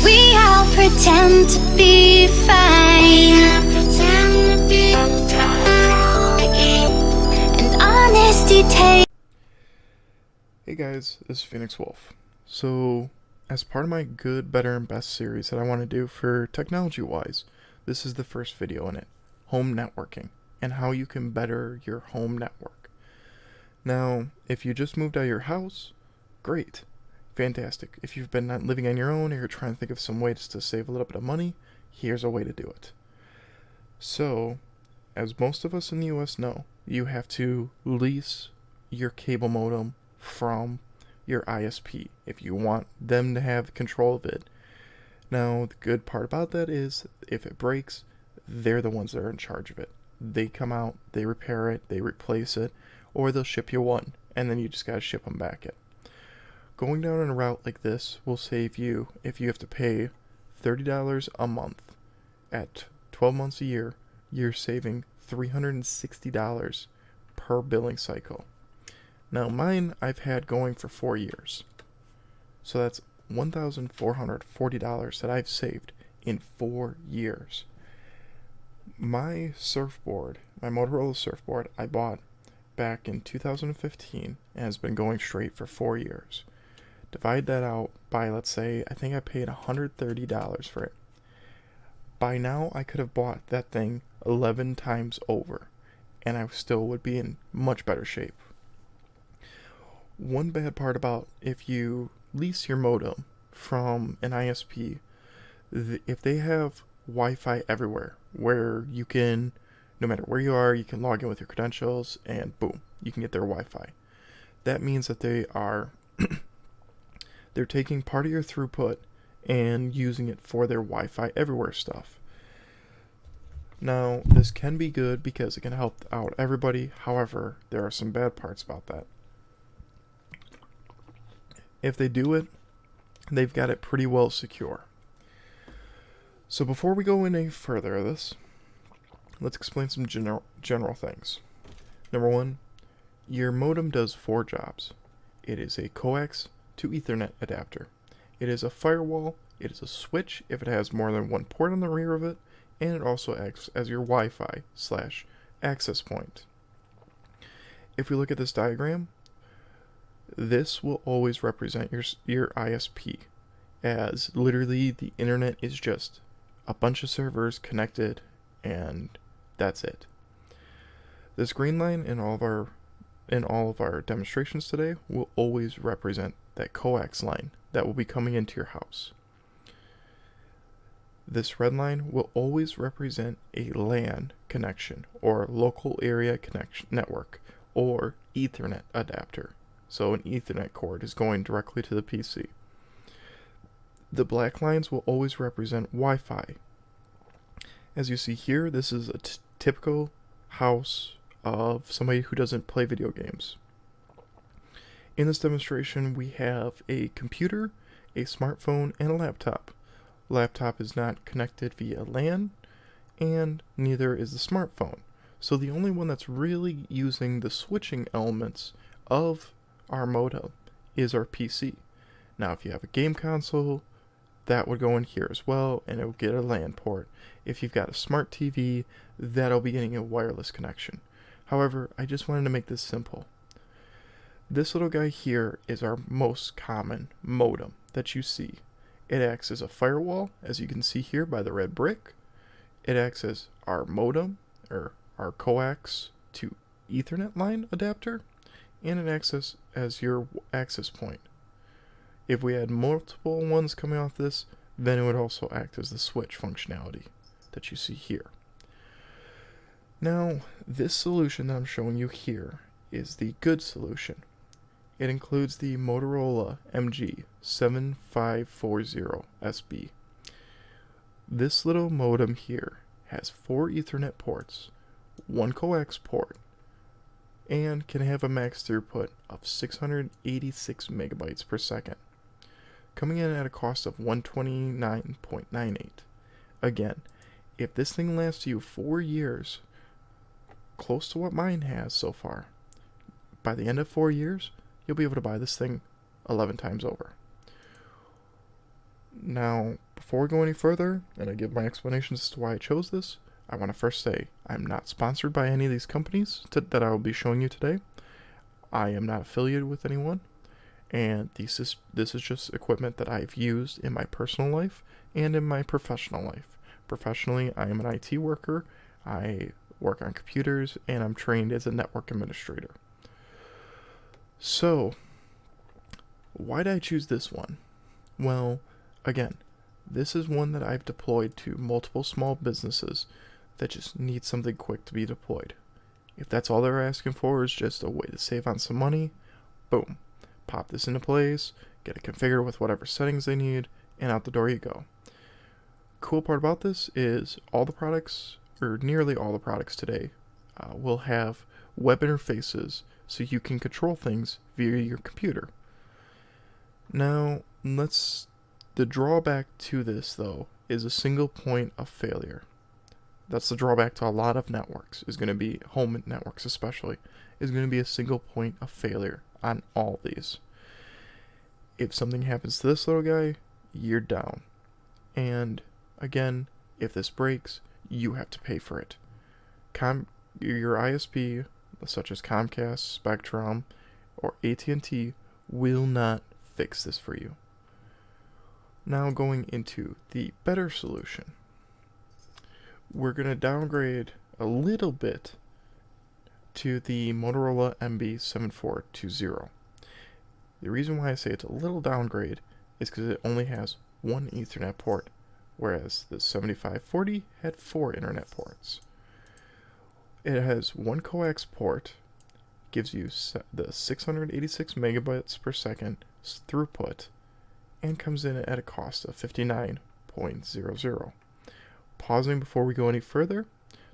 We all pretend to be fine, and honesty takes. Hey guys, this is Phoenix Wolf. So, as part of my good, better, and best series that I want to do for technology-wise, this is the first video in it, home networking, and how you can better your home network. Now, if you just moved out of your house, great, fantastic. If you've been living on your own or you're trying to think of some ways to save a little bit of money, here's a way to do it. So, as most of us in the US know, you have to lease your cable modem from your ISP if you want them to have control of it. Now, the good part about that is if it breaks, they're the ones that are in charge of it. They come out, they repair it, they replace it, or they'll ship you one, and then you just gotta ship them back it. Going down on a route like this will save you, if you have to pay $30 a month at 12 months a year, you're saving $360 per billing cycle. Now mine I've had going for 4 years. So that's $1,440 that I've saved in 4 years. My surfboard, my Motorola surfboard, I bought back in 2015 and has been going straight for 4 years. Divide that out by, let's say, I think I paid $130 for it. By now I could have bought that thing 11 times over and I still would be in much better shape. One bad part about if you lease your modem from an ISP, if they have Wi-Fi everywhere, where you can, no matter where you are, you can log in with your credentials and boom, you can get their Wi-Fi. That means that they are they're taking part of your throughput and using it for their Wi-Fi everywhere stuff. Now, this can be good because it can help out everybody. However, there are some bad parts about that. If they do it, they've got it pretty well secure. So before we go any further of this, let's explain some general things. Number one, your modem does 4 jobs. It is a coax to Ethernet adapter. It is a firewall. It is a switch if it has more than one port on the rear of it, and it also acts as your Wi-Fi / access point. If we look at this diagram, this will always represent your ISP, as literally the internet is just a bunch of servers connected and that's it. This green line in all of our demonstrations today will always represent that coax line that will be coming into your house. This red line will always represent a LAN connection or local area connection network or Ethernet adapter. So an Ethernet cord is going directly to the PC. The black lines will always represent Wi-Fi. As you see here, this is a typical house of somebody who doesn't play video games. In this demonstration, we have a computer, a smartphone, and a laptop. Laptop is not connected via LAN, and neither is the smartphone. So the only one that's really using the switching elements of our modem is our PC. Now if you have a game console, that would go in here as well, and it will get a LAN port. If you've got a smart TV, that'll be getting a wireless connection. However, I just wanted to make this simple. This little guy here is our most common modem that you see. It acts as a firewall, as you can see here by the red brick. It acts as our modem, or our coax to Ethernet line adapter, and it acts as your access point. If we had multiple ones coming off this, then it would also act as the switch functionality that you see here. Now, this solution that I'm showing you here is the good solution. It includes the Motorola MG7540SB. This little modem here has 4 Ethernet ports, 1 coax port, and can have a max throughput of 686 megabytes per second, coming in at a cost of $129.98. Again, if this thing lasts you 4 years, close to what mine has so far, by the end of 4 years, you'll be able to buy this thing 11 times over. Now, before we go any further, and I give my explanations as to why I chose this, I want to first say I'm not sponsored by any of these companies that I will be showing you today. I am not affiliated with anyone, and this is just equipment that I've used in my personal life and in my professional life. Professionally, I am an IT worker, I work on computers, and I'm trained as a network administrator. So, why did I choose this one? Well, again, this is one that I've deployed to multiple small businesses that just need something quick to be deployed. If that's all they're asking for is just a way to save on some money, boom, pop this into place, get it configured with whatever settings they need, and out the door you go. Cool part about this is all the products, or nearly all the products today, will have web interfaces so you can control things via your computer. Now, the drawback to this, though, is a single point of failure. That's the drawback to a lot of networks, is going to be home networks especially, is going to be a single point of failure on all these. If something happens to this little guy, you're down. And again, if this breaks, you have to pay for it. Your ISP, such as Comcast, Spectrum, or AT&T, will not fix this for you. Now going into the better solution. We're going to downgrade a little bit to the Motorola MB7420. The reason why I say it's a little downgrade is because it only has one Ethernet port, whereas the 7540 had 4 internet ports. It has one coax port, gives you the 686 megabytes per second throughput, and comes in at a cost of $59.00. Pausing before we go any further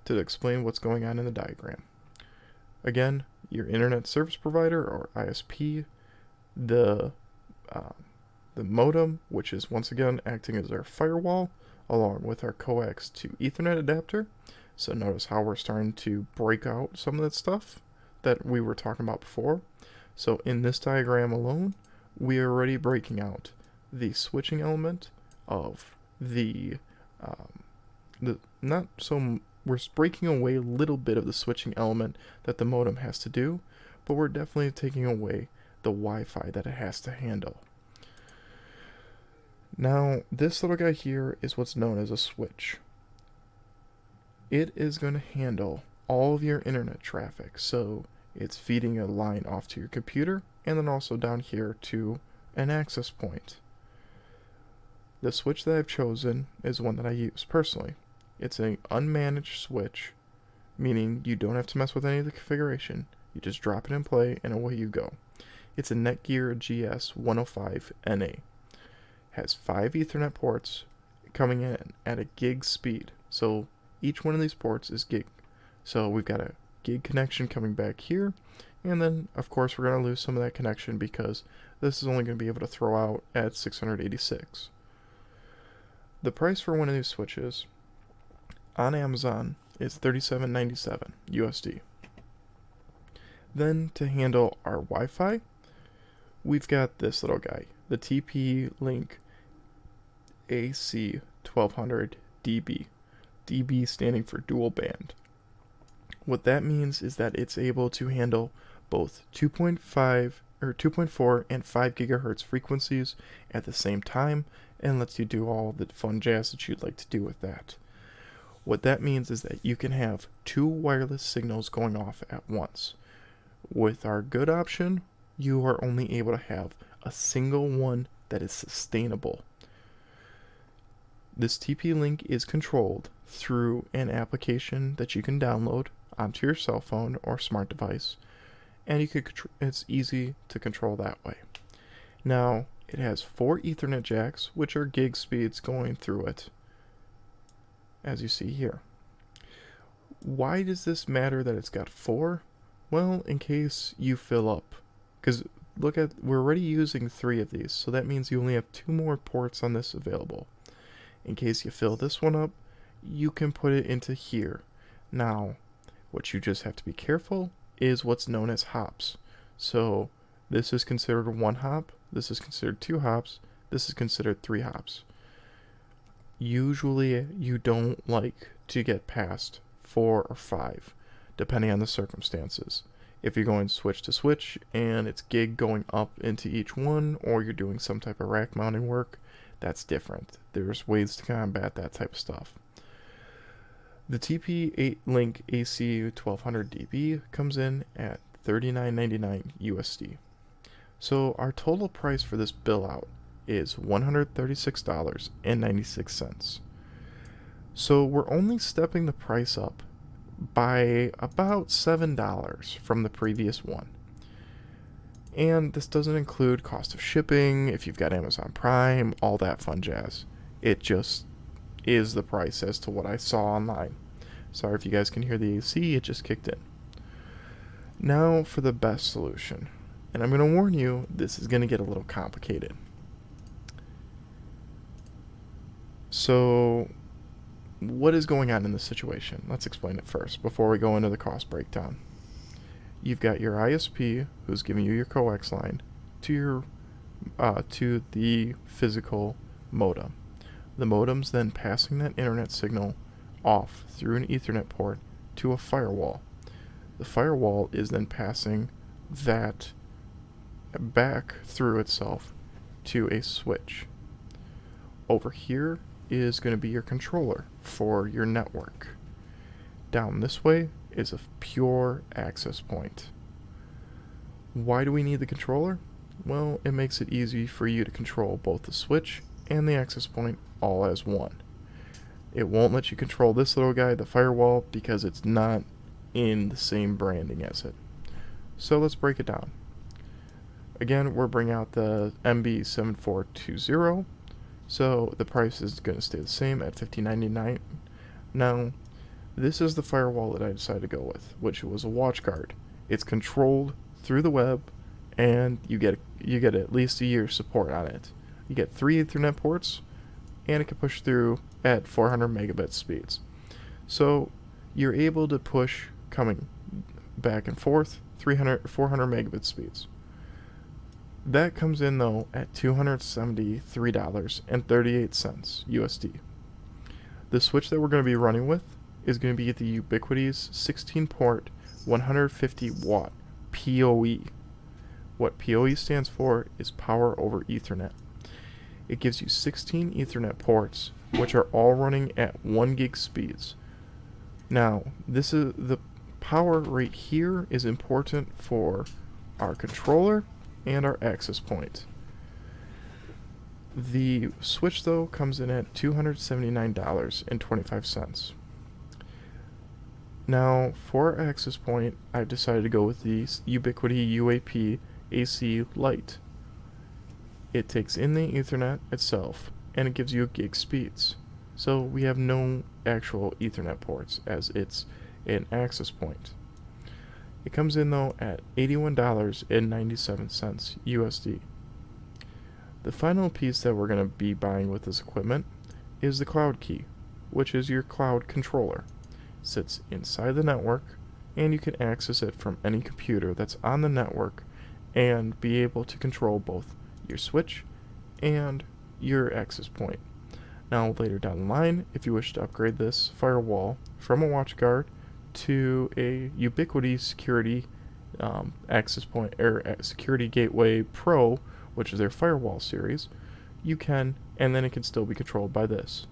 to explain what's going on in the diagram. Again, your internet service provider or ISP, the modem, which is once again acting as our firewall, along with our coax to Ethernet adapter. So notice how we're starting to break out some of that stuff that we were talking about before. So in this diagram alone, we are already breaking out the switching element of we're breaking away a little bit of the switching element that the modem has to do, but we're definitely taking away the Wi-Fi that it has to handle. Now, this little guy here is what's known as a switch. It is going to handle all of your internet traffic, so it's feeding a line off to your computer, and then also down here to an access point. The switch that I've chosen is one that I use personally. It's an unmanaged switch, meaning you don't have to mess with any of the configuration. You just drop it in play and away you go. It's a Netgear GS105NA. Has 5 Ethernet ports coming in at a gig speed. So each one of these ports is gig. So we've got a gig connection coming back here, and then of course we're going to lose some of that connection because this is only going to be able to throw out at 686. The price for one of these switches on Amazon is $37.97 USD. Then to handle our Wi-Fi, we've got this little guy, the TP-Link AC1200DB. DB standing for dual band. What that means is that it's able to handle both 2.4 and 5 gigahertz frequencies at the same time, and lets you do all the fun jazz that you'd like to do with that. What that means is that you can have 2 wireless signals going off at once. With our good option, you are only able to have a single one that is sustainable. This TP-Link is controlled through an application that you can download onto your cell phone or smart device, and it's easy to control that way. Now, it has 4 Ethernet jacks, which are gig speeds going through it, as you see here. Why does this matter that it's got 4? Well, in case you fill up, because we're already using 3 of these, so that means you only have 2 more ports on this available. In case you fill this one up, you can put it into here. Now, what you just have to be careful is what's known as hops. So this is considered 1 hop, this is considered 2 hops, this is considered 3 hops. Usually you don't like to get past 4 or 5, depending on the circumstances. If you're going switch to switch and it's gig going up into each one, or you're doing some type of rack mounting work, that's different. There's ways to combat that type of stuff. The TP8-Link AC 1200 dB comes in at $39.99 USD. So our total price for this bill out is $136.96. So we're only stepping the price up by about $7 from the previous one. And this doesn't include cost of shipping, if you've got Amazon Prime, all that fun jazz. It just is the price as to what I saw online. Sorry if you guys can hear the AC, it just kicked in. Now for the best solution. And I'm going to warn you, this is going to get a little complicated. So, what is going on in this situation? Let's explain it first before we go into the cost breakdown. You've got your ISP who's giving you your coax line to the physical modem. The modem's then passing that internet signal off through an Ethernet port to a firewall. The firewall is then passing that back through itself to a switch. Over here is going to be your controller for your network. Down this way is a pure access point. Why do we need the controller? Well, it makes it easy for you to control both the switch and the access point all as one. It won't let you control this little guy, the firewall, because it's not in the same branding as it. So let's break it down. Again, we're bringing out the MB7420. So the price is going to stay the same at $15.99. Now, this is the firewall that I decided to go with, which was a WatchGuard. It's controlled through the web, and you get at least a year's support on it. You get 3 Ethernet ports, and it can push through at 400 megabit speeds. So you're able to push coming back and forth 400 megabit speeds. That comes in though at $273.38 USD. The switch that we're going to be running with is going to be the Ubiquiti's 16-port 150 watt PoE. What PoE stands for is Power over Ethernet. It gives you 16 Ethernet ports, which are all running at 1 gig speeds. Now, this is the power right here is important for our controller and our access point. The switch though comes in at $279.25. Now, for our access point, I've decided to go with the Ubiquiti UAP AC Lite. It takes in the Ethernet itself, and it gives you gig speeds. So we have no actual Ethernet ports, as it's an access point. It comes in though at $81.97 USD. The final piece that we're going to be buying with this equipment is the Cloud Key, which is your cloud controller. It sits inside the network, and you can access it from any computer that's on the network and be able to control both your switch and your access point. Now later down the line, if you wish to upgrade this firewall from a WatchGuard to a Ubiquiti Security Access Point or Security Gateway Pro, which is their firewall series, you can, and then it can still be controlled by this.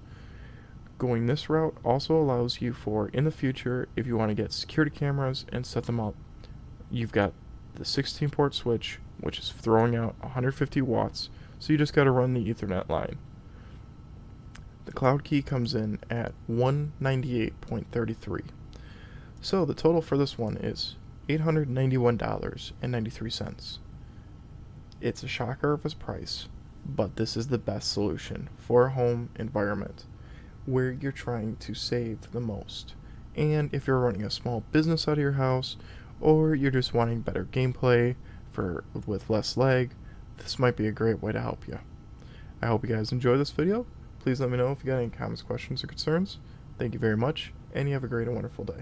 Going this route also allows you for, in the future, if you want to get security cameras and set them up, you've got the 16-port switch, which is throwing out 150 watts, so you just got to run the Ethernet line. The Cloud Key comes in at $198.33. So the total for this one is $891.93. It's a shocker of its price, but this is the best solution for a home environment where you're trying to save the most. And if you're running a small business out of your house, or you're just wanting better gameplay with less lag, this might be a great way to help you. I hope you guys enjoy this video. Please let me know if you got any comments, questions, or concerns. Thank you very much, and you have a great and wonderful day.